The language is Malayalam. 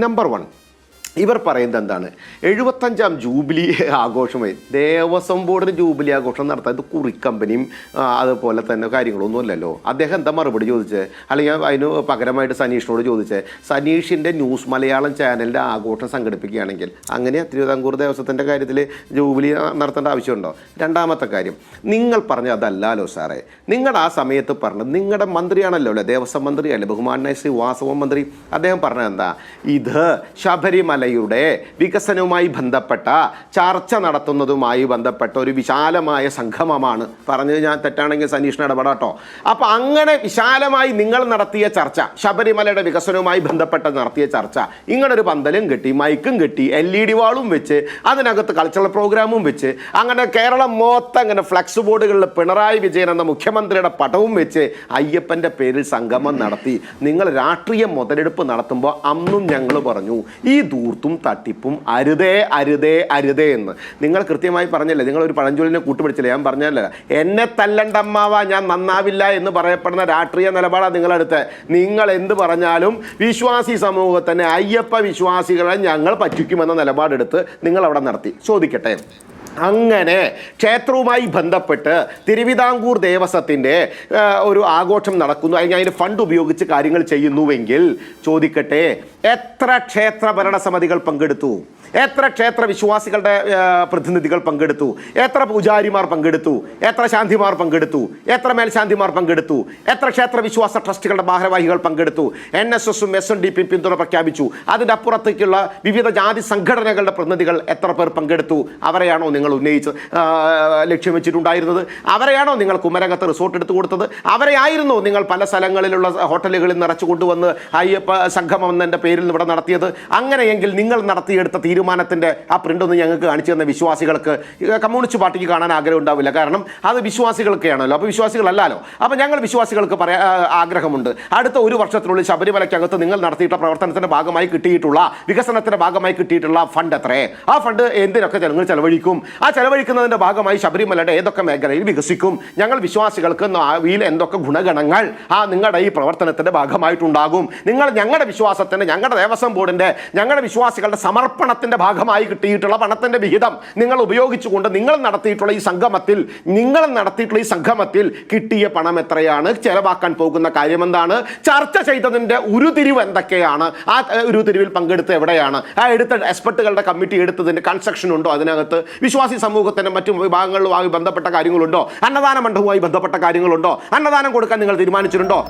നമ്പർ 1, ഇവർ പറയുന്നത് എന്താണ്, 75ാം ജൂബിലി ആഘോഷമായി ദേവസ്വം ബോർഡിന് ജൂബിലി ആഘോഷം നടത്താൻ ഇത് കുറിക്കമ്പനിയും അതുപോലെ തന്നെ കാര്യങ്ങളൊന്നും അല്ലല്ലോ. അദ്ദേഹം എന്താ മറുപടി ചോദിച്ചത്, അല്ലെങ്കിൽ അതിന് പകരമായിട്ട് സനീഷിനോട് ചോദിച്ചത്, സനീഷിൻ്റെ ന്യൂസ് മലയാളം ചാനലിൻ്റെ ആഘോഷം സംഘടിപ്പിക്കുകയാണെങ്കിൽ അങ്ങനെ തിരുവിതാംകൂർ ദേവസ്വത്തിൻ്റെ കാര്യത്തിൽ ജൂബിലി നടത്തേണ്ട ആവശ്യമുണ്ടോ? രണ്ടാമത്തെ കാര്യം, നിങ്ങൾ പറഞ്ഞ അതല്ലല്ലോ സാറേ, നിങ്ങളുടെ ആ സമയത്ത് പറഞ്ഞത് നിങ്ങളുടെ മന്ത്രിയാണല്ലോ അല്ലേ, ദേവസ്വം മന്ത്രിയല്ലേ, ബഹുമാനായ ശ്രീ വാസവ മന്ത്രി, അദ്ദേഹം പറഞ്ഞത് എന്താ, ഇത് ശബരിമല യുടെ വികസനവുമായി ബന്ധപ്പെട്ട ചർച്ച നടത്തുന്നതുമായി ബന്ധപ്പെട്ട ഒരു വിശാലമായ സംഗമമാണ്. പറഞ്ഞത് ഞാൻ തെറ്റാണെങ്കിൽ സനീഷിന് ഇടപെടാട്ടോ. അപ്പോൾ അങ്ങനെ വിശാലമായി നിങ്ങൾ നടത്തിയ ചർച്ച, ശബരിമലയുടെ വികസനവുമായി ബന്ധപ്പെട്ട് നടത്തിയ ചർച്ച, ഇങ്ങനൊരു പന്തലും കെട്ടി, മൈക്കും കെട്ടി, LED വാളും വെച്ച്, അതിനകത്ത് കൾച്ചറൽ പ്രോഗ്രാമും വെച്ച്, അങ്ങനെ കേരളം മൊത്തം അങ്ങനെ ഫ്ലക്സ് ബോർഡുകളിൽ പിണറായി വിജയൻ എന്ന മുഖ്യമന്ത്രിയുടെ പടവും വെച്ച് അയ്യപ്പൻ്റെ പേരിൽ സംഗമം നടത്തി. നിങ്ങൾ രാഷ്ട്രീയ മുതലെടുപ്പ് നടത്തുമ്പോൾ അന്നും ഞങ്ങൾ പറഞ്ഞു ഈ ൂർത്തും തട്ടിപ്പും അരുതേ അരുതേ അരുതേ എന്ന്. നിങ്ങൾ കൃത്യമായി പറഞ്ഞല്ലേ, നിങ്ങളൊരു പഴഞ്ചൊല്ലിനെ കൂട്ടുപിടിച്ചില്ലേ, ഞാൻ പറഞ്ഞല്ലേ, എന്നെ തല്ലണ്ടമ്മാവ ഞാൻ നന്നാവില്ല എന്ന് പറയപ്പെടുന്ന രാഷ്ട്രീയ നിലപാടാണ് നിങ്ങളെടുത്ത്. നിങ്ങൾ എന്ത് പറഞ്ഞാലും വിശ്വാസി സമൂഹത്തിന്, അയ്യപ്പ വിശ്വാസികളെ ഞങ്ങൾ പറ്റിക്കുമെന്ന നിലപാടെടുത്ത് നിങ്ങൾ അവിടെ നടത്തി. ചോദിക്കട്ടെ, അങ്ങനെ ക്ഷേത്രവുമായി ബന്ധപ്പെട്ട് തിരുവിതാംകൂർ ദേവസ്വത്തിൻ്റെ ഒരു ആഘോഷം നടക്കുന്നു, അല്ലെങ്കിൽ അതിൻ്റെ ഫണ്ട് ഉപയോഗിച്ച് കാര്യങ്ങൾ ചെയ്യുന്നുവെങ്കിൽ ചോദിക്കട്ടെ, എത്ര ക്ഷേത്ര ഭരണസമിതികൾ പങ്കെടുത്തു, എത്ര ക്ഷേത്ര വിശ്വാസികളുടെ പ്രതിനിധികൾ പങ്കെടുത്തു, എത്ര പൂജാരിമാർ പങ്കെടുത്തു, എത്ര ശാന്തിമാർ പങ്കെടുത്തു, എത്ര മേൽശാന്തിമാർ പങ്കെടുത്തു, എത്ര ക്ഷേത്ര വിശ്വാസ ട്രസ്റ്റുകളുടെ ഭാരവാഹികൾ പങ്കെടുത്തു, NSSും SNDP പിന്തുണ പ്രഖ്യാപിച്ചു, അതിൻ്റെ അപ്പുറത്തേക്കുള്ള വിവിധ ജാതി സംഘടനകളുടെ പ്രതിനിധികൾ എത്ര പേർ പങ്കെടുത്തു? അവരെയാണോ നിങ്ങൾ ഉന്നയിച്ച് ലക്ഷ്യം വെച്ചിട്ടുണ്ടായിരുന്നത്? അവരെയാണോ നിങ്ങൾ കുമരകത്ത് റിസോർട്ട് എടുത്തു കൊടുത്തത്? അവരെയായിരുന്നോ നിങ്ങൾ പല സ്ഥലങ്ങളിലുള്ള ഹോട്ടലുകളിൽ നിറച്ചു കൊണ്ടുവന്ന് അയ്യപ്പ സംഗമം എന്നതിൻ്റെ പേരിൽ ഇവിടെ നടത്തിയത്? അങ്ങനെയെങ്കിൽ നിങ്ങൾ നടത്തിയെടുത്ത തീരുമാനത്തിൻ്റെ ആ പ്രിൻ്റ് ഒന്ന് ഞങ്ങൾക്ക് കാണിച്ചു തന്ന വിശ്വാസികൾക്ക്, കമ്മ്യൂണിസ്റ്റ് പാർട്ടിക്ക് കാണാൻ ആഗ്രഹം ഉണ്ടാവില്ല, കാരണം അത് വിശ്വാസികൾക്കാണല്ലോ. അപ്പോൾ വിശ്വാസികളല്ലല്ലോ. അപ്പോൾ ഞങ്ങൾ വിശ്വാസികൾക്ക് ആഗ്രഹമുണ്ട്, അടുത്ത ഒരു വർഷത്തിനുള്ളിൽ ശബരിമലയ്ക്കകത്ത് നിങ്ങൾ നടത്തിയിട്ടുള്ള പ്രവർത്തനത്തിൻ്റെ ഭാഗമായി കിട്ടിയിട്ടുള്ള, വികസനത്തിൻ്റെ ഭാഗമായി കിട്ടിയിട്ടുള്ള ഫണ്ട് എത്രയേ, ആ ഫണ്ട് എന്തിനൊക്കെ ജനങ്ങൾ ചെലവഴിക്കും, ആ ചെലവഴിക്കുന്നതിൻ്റെ ഭാഗമായി ശബരിമലയുടെ ഏതൊക്കെ മേഖലയിൽ വികസിക്കും, ഞങ്ങൾ വിശ്വാസികൾക്ക് ഭാവിയിൽ എന്തൊക്കെ ഗുണഗണങ്ങൾ ആ നിങ്ങളുടെ ഈ പ്രവർത്തനത്തിൻ്റെ ഭാഗമായിട്ടുണ്ടാകും, നിങ്ങൾ ഞങ്ങളുടെ വിശ്വാസത്തിൻ്റെ, ഞങ്ങളുടെ ദേവസ്വം ബോർഡിൻ്റെ, ഞങ്ങളുടെ വിശ്വാസികളുടെ സമർപ്പണത്തിൻ്റെ ഭാഗമായി കിട്ടിയിട്ടുള്ള പണത്തിൻ്റെ വിഹിതം നിങ്ങൾ ഉപയോഗിച്ചുകൊണ്ട് നിങ്ങൾ നടത്തിയിട്ടുള്ള ഈ സംഗമത്തിൽ കിട്ടിയ പണം എത്രയാണ്, ചെലവാക്കാൻ പോകുന്ന കാര്യം എന്താണ്, ചർച്ച ചെയ്തതിൻ്റെ ഉരുതിരിവ് എന്തൊക്കെയാണ്, ആ ഉരുതിരിവിൽ പങ്കെടുത്ത് എവിടെയാണ്, ആ എടുത്ത എക്സ്പെർട്ടുകളുടെ കമ്മിറ്റി എടുത്തതിൻ്റെ കൺസ്ട്രക്ഷൻ ഉണ്ടോ, അതിനകത്ത് വിശ്വാസി സമൂഹത്തിൻ്റെ മറ്റു വിഭാഗങ്ങളുമായി ബന്ധപ്പെട്ട കാര്യങ്ങളുണ്ടോ, അന്നദാന മണ്ഡപവുമായി ബന്ധപ്പെട്ട കാര്യങ്ങളുണ്ടോ, അന്നദാനം കൊടുക്കാൻ നിങ്ങൾ തീരുമാനിച്ചിട്ടുണ്ടോ?